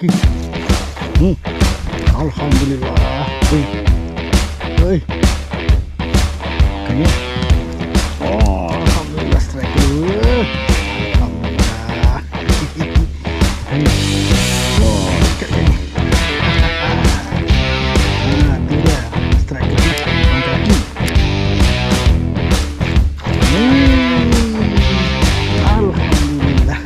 kaki. Alhamdulillah. Oi. Kayaknya. Oh, alhamdulillah strike dulu. Alhamdulillah. Oh, dekat sini. Tu dia. Strike dulu. Kaki. Alhamdulillah.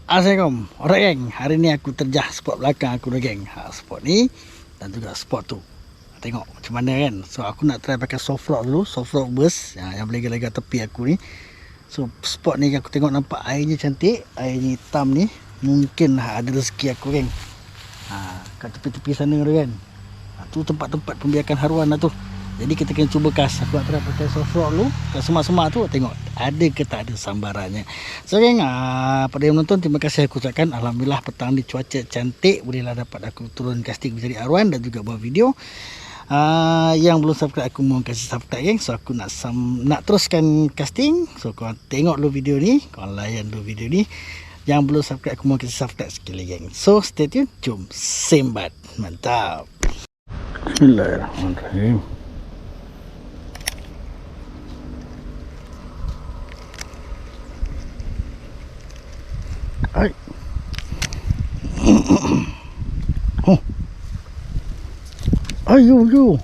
Assalamualaikum. Alright geng, hari ni aku terjah spot belakang aku dah geng. Spot ni dan juga spot tu. Tengok macam mana kan. So aku nak try pakai soft rock dulu, soft rock burst yang berlega-lega tepi aku ni. So spot ni aku tengok nampak airnya cantik, airnya hitam ni. Mungkin ada rezeki aku geng. Kat tepi-tepi sana tu kan. Tu tempat-tempat pembiakan haruan lah tu. Jadi kita kena cuba kas. Aku nak try pakai soft rock dulu. Kat semak-semak tu tengok ada ke tak ada sambarannya. So geng, pada yang menonton terima kasih aku ucapkan. Alhamdulillah petang ni cuaca cantik. Bolehlah dapat aku turun casting mencari aruan dan juga buat video. Yang belum subscribe aku mohon kasih subscribe geng. So aku nak teruskan casting. So korang tengok dulu video ni, korang layan dulu video ni. Yang belum subscribe aku mohon kasih subscribe sekali geng. So stay tune, jom sembat. Mantap. Bismillahirrahmanirrahim. Hai. Oh. Ayo.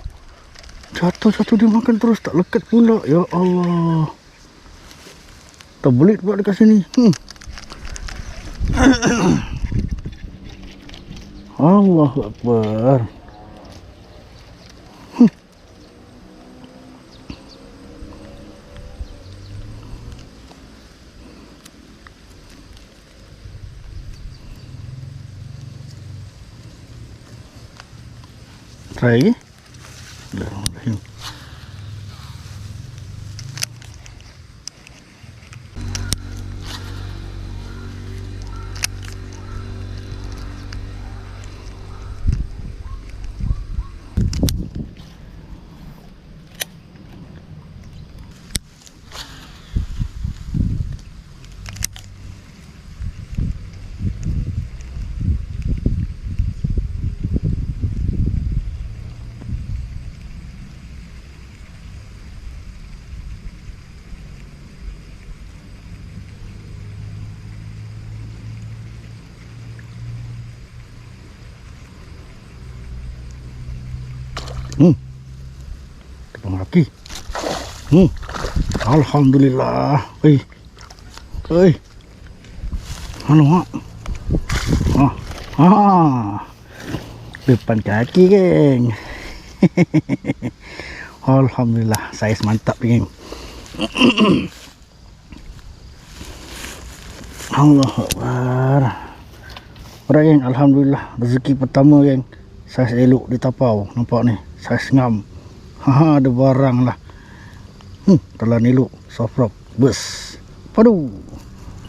Jatuh dia makan terus tak lekat pula. Ya Allah. Terbelit pula dekat sini. Allahu Akbar. Try lagi. Bismillahirrahmanirrahim. Tepung kaki. Alhamdulillah. Halo depan kaki geng. Alhamdulillah, saiz mantap geng. Allahu Akbar. Alright geng, alhamdulillah rezeki pertama geng. Saiz elok di tapau, nampak ni, saiz ngam. Ada barang lah. Telan elok, soft rock, burst. Padu.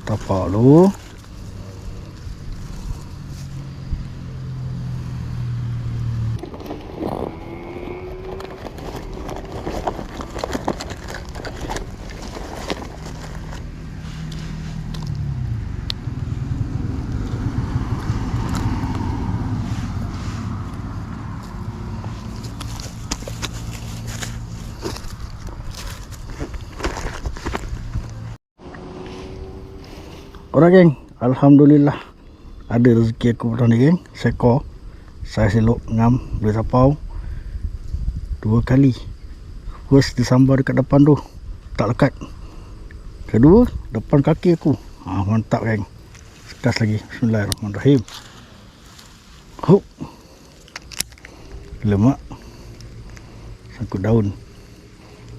Tapau lu. Alright geng, alhamdulillah ada rezeki aku petang ni geng. Seekor saiz elok ngam boleh tapau 2 kali. First disambar dekat depan tu tak lekat. Kedua depan kaki aku. Mantap geng. Sekas lagi. Bismillahirrahmanirrahim. Lemak sangkut daun.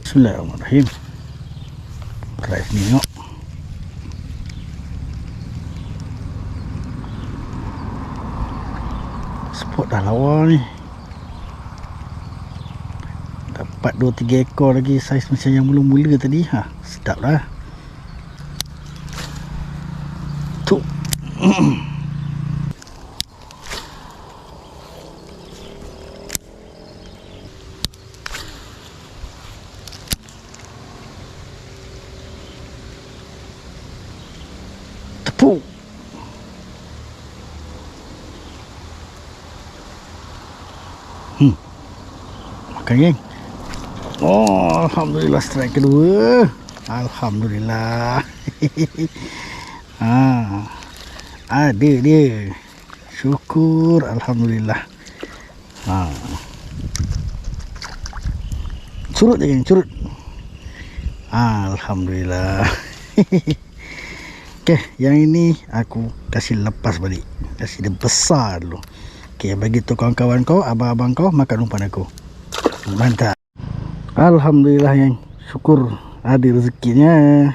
Bismillahirrahmanirrahim. Try sini tengok. Spot dah lawa ni. Dapat 2-3 ekor lagi saiz macam yang mula-mula tadi. Sedap lah. Tu. Tepuk. Makan geng. Oh, alhamdulillah strike kedua. Alhamdulillah. Ada dia. Syukur alhamdulillah. Curut je geng, curut. Alhamdulillah. Okey, yang ini aku kasih lepas balik. Kasih dia besar dulu. Okey, bagi tu kawan-kawan kau, abang-abang kau makan umpan aku. Mantap. Alhamdulillah yang syukur ada rezekinya.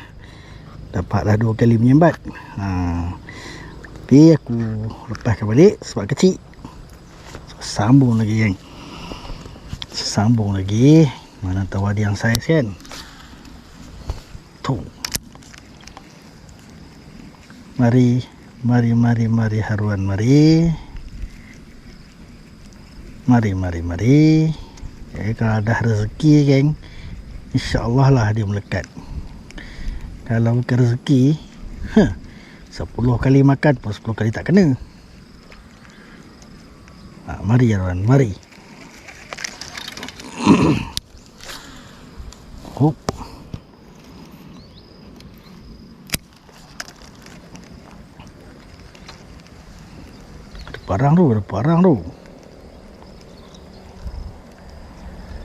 Dapatlah 2 kali menyambat. Tapi aku lepaskan balik sebab kecil. Sambung lagi geng. Sambung lagi. Mana tahu ada yang saiz kan. Tu. Mari haruan mari. Mari. Kalau dah rezeki geng, InsyaAllah lah dia melekat. Kalau bukan rezeki, 10 kali makan pun 10 kali tak kena. Mari haruan, mari. Hop. Ada parang tu.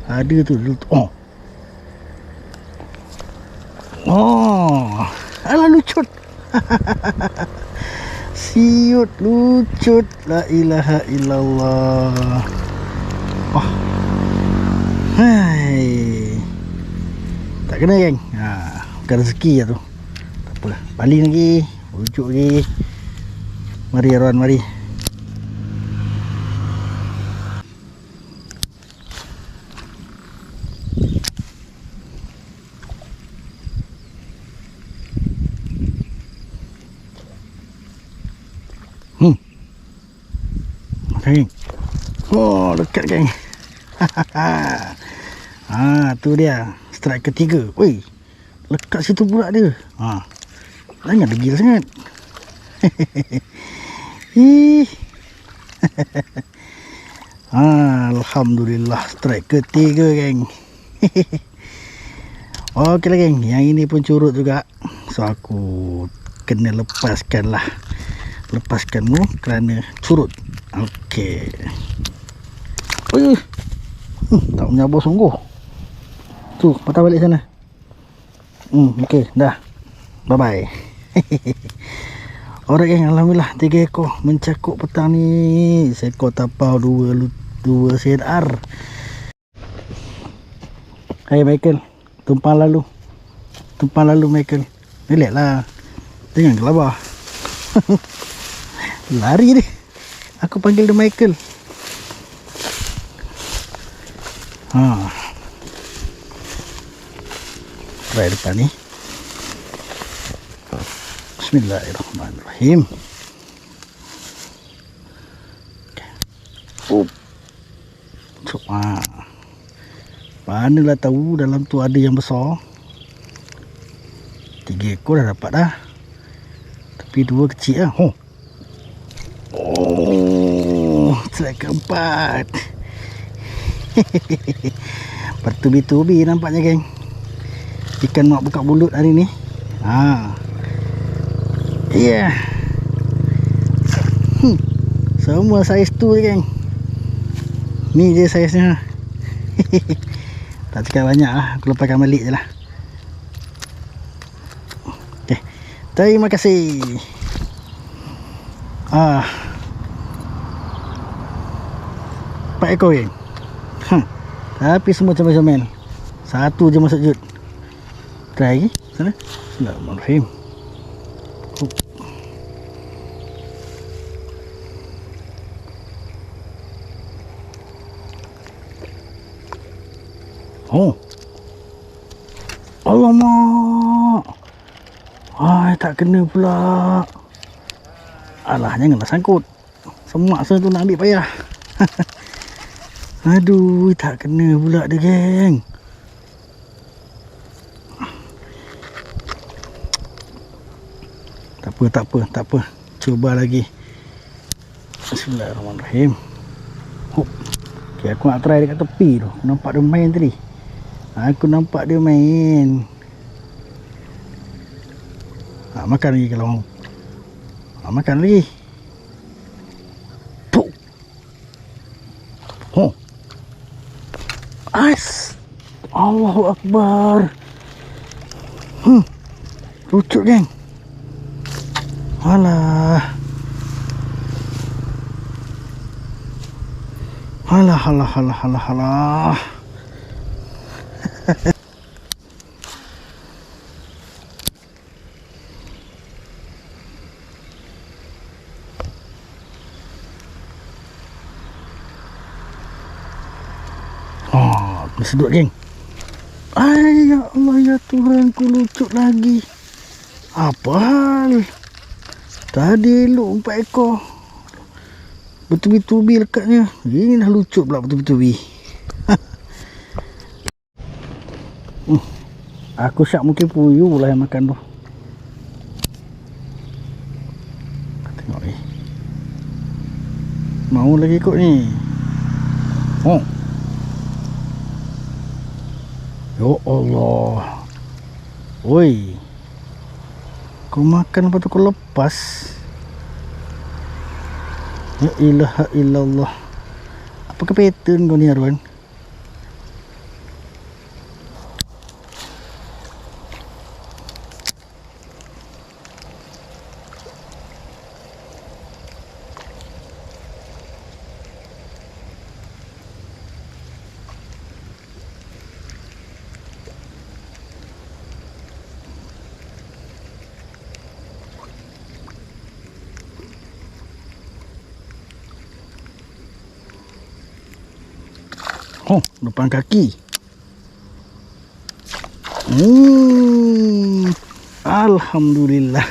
Ada tu. Alah lucut. Siut lucut. La ilaha illallah. Hai. Tak kena geng. Bukan rezeki lah tu. Tak apa. Baling lagi. Lucut lagi. Mari Arwan, mari. Geng. Dekat geng. Tu dia strike ketiga. Woi, lekat situ pula dia. Jangan degil sangat. Alhamdulillah strike ketiga geng. Okey lah geng, yang ini pun curut juga. So aku kena lepaskanmu kerana curut. Okey. Tak menyabar sungguh. Tu, patah balik sana. Okey, dah. Bye bye. Alright geng, alhamdulillah 3 ekor mencakup petang ni. Seekor tapau, 2 CNR. Hai Michael, tumpang lalu Michael. Relax lah. Jangan gelabah. Lari dia. Aku panggil dia Michael. Try depan ni. Bismillahirrahmanirrahim. Manalah tahu dalam tu ada yang besar. 3 ekor dah dapat dah. Tapi 2 kecil lah. Strike keempat. Bertubi-tubi nampaknya geng. Ikan mak buka mulut hari ni. Ya. Semua saiz tu je geng. Ni je saiznya. Tak cakap banyak lah. Aku lepaskan balik je lah. Okay. Terima kasih. 4 ekor geng. Tapi semua comel-comel. Satu je masuk jut. Try lagi sana. Bismillahirrahmanirrahim. Alamak. Tak kena pula. Alah, janganlah sangkut. Semak tu nak ambil payah. Aduh, tak kena pula dia geng. Tak apa. Cuba lagi. Bismillahirrahmanirrahim. Hup. Okay, aku nak try dekat tepi tu. Nampak dia main tadi. Aku nampak dia main. Makan lagi kalau mau. Makan lagi. Puh. Oh. Ais. Allahu Akbar. Lucu geng. Alah. Alah. Sedut geng. Ay, ya Allah ya Tuhanku, lucu lagi. Apa hal? Tadi elok 4 ekor. Bertubi-tubi lekatnya. Ini dah lucu pula bertubi-tubi. Aku syak mungkin puyuh lah yang makan tu. Tengok ni. Mau lagi ikut ni. Oh. Ya Allah. Oi. Kau makan lepas tu kau lepas. Ya ilaha illallah. Apakah pattern kau ni Arwan? Oh, depan kaki. Alhamdulillah.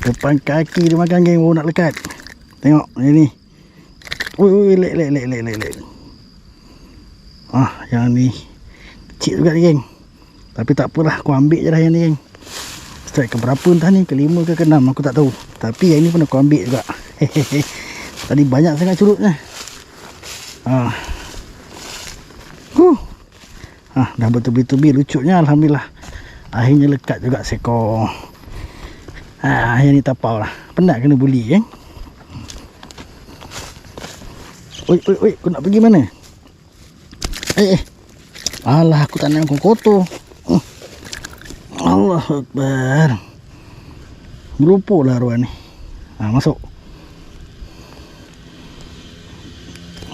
Depan kaki dia makan geng, baru nak lekat. Tengok ni. Ui, lek. Yang ni kecil juga ni geng. Tapi tak apalah, aku ambil je lah yang ni geng. Strike ke berapa entah ni, ke-5 ke ke-6 aku tak tahu. Tapi yang ni pun aku ambil juga. Tadi banyak sangat curutnya. Dah bertubi-tubi, lucunya alhamdulillah. Akhirnya lekat juga seekor. Yang ni tapau lah. Penat kena buli kan. Oi, kau nak pergi mana? Alah, aku tak nak kau kotor. Allahu Akbar. Merupuh lah Arwan ni. Masuk.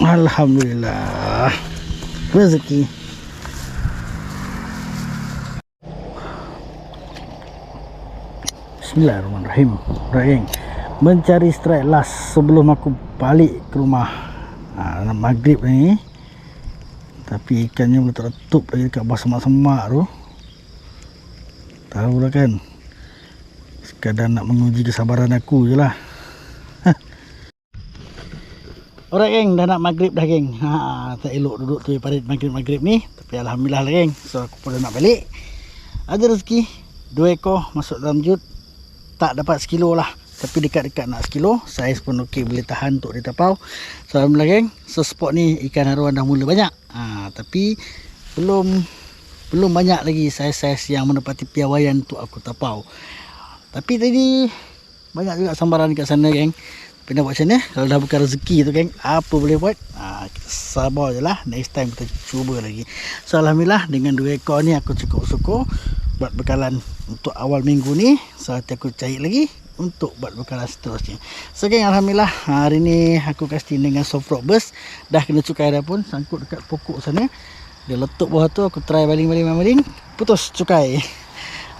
Alhamdulillah. Rezeki. Bismillahirrahmanirrahim. Mencari strike last sebelum aku balik ke rumah. Maghrib ni. Tapi ikannya belum tertutup lagi dekat bawah semak-semak tu. Tahu lah kan. Sekadar nak menguji kesabaran aku je lah. Alright geng, dah nak maghrib dah geng. Tak elok duduk tu pada maghrib ni. Tapi alhamdulillah lah geng. So aku pun dah nak balik. Ada rezeki 2 ekor masuk dalam jut. Tak dapat sekilo lah. Tapi dekat-dekat nak sekilo. Saiz pun okey, boleh tahan untuk ditapau. So alhamdulillah geng. So spot ni ikan haruan dah mula banyak. Tapi belum banyak lagi saiz-saiz yang menepati piawaian untuk aku tapau. Tapi tadi banyak juga sambaran dekat sana geng. Tapi nak buat macam mana? Kalau dah bukan rezeki tu geng, apa boleh buat? Kita sabar je lah. Next time kita cuba lagi. So alhamdulillah dengan 2 ekor ni aku cukup syukur buat bekalan untuk awal minggu ni. So nanti aku cari lagi untuk buat bekalan seterusnya. So geng, alhamdulillah hari ni aku casting dengan soft rock burst. Dah kena cukai dah pun, sangkut dekat pokok sana. Dia letup bawah tu, aku try baling, putus cukai.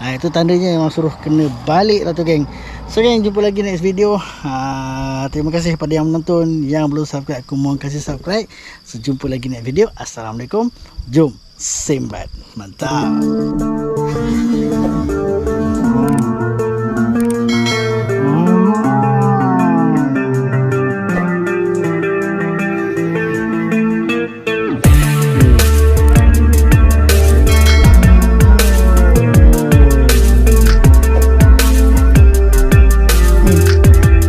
Itu tandanya memang suruh kena balik lah tu geng. So geng, jumpa lagi next video. Terima kasih kepada yang menonton. Yang belum subscribe, aku mohon kasih subscribe. So jumpa lagi next video. Assalamualaikum. Jom sembat. Mantap.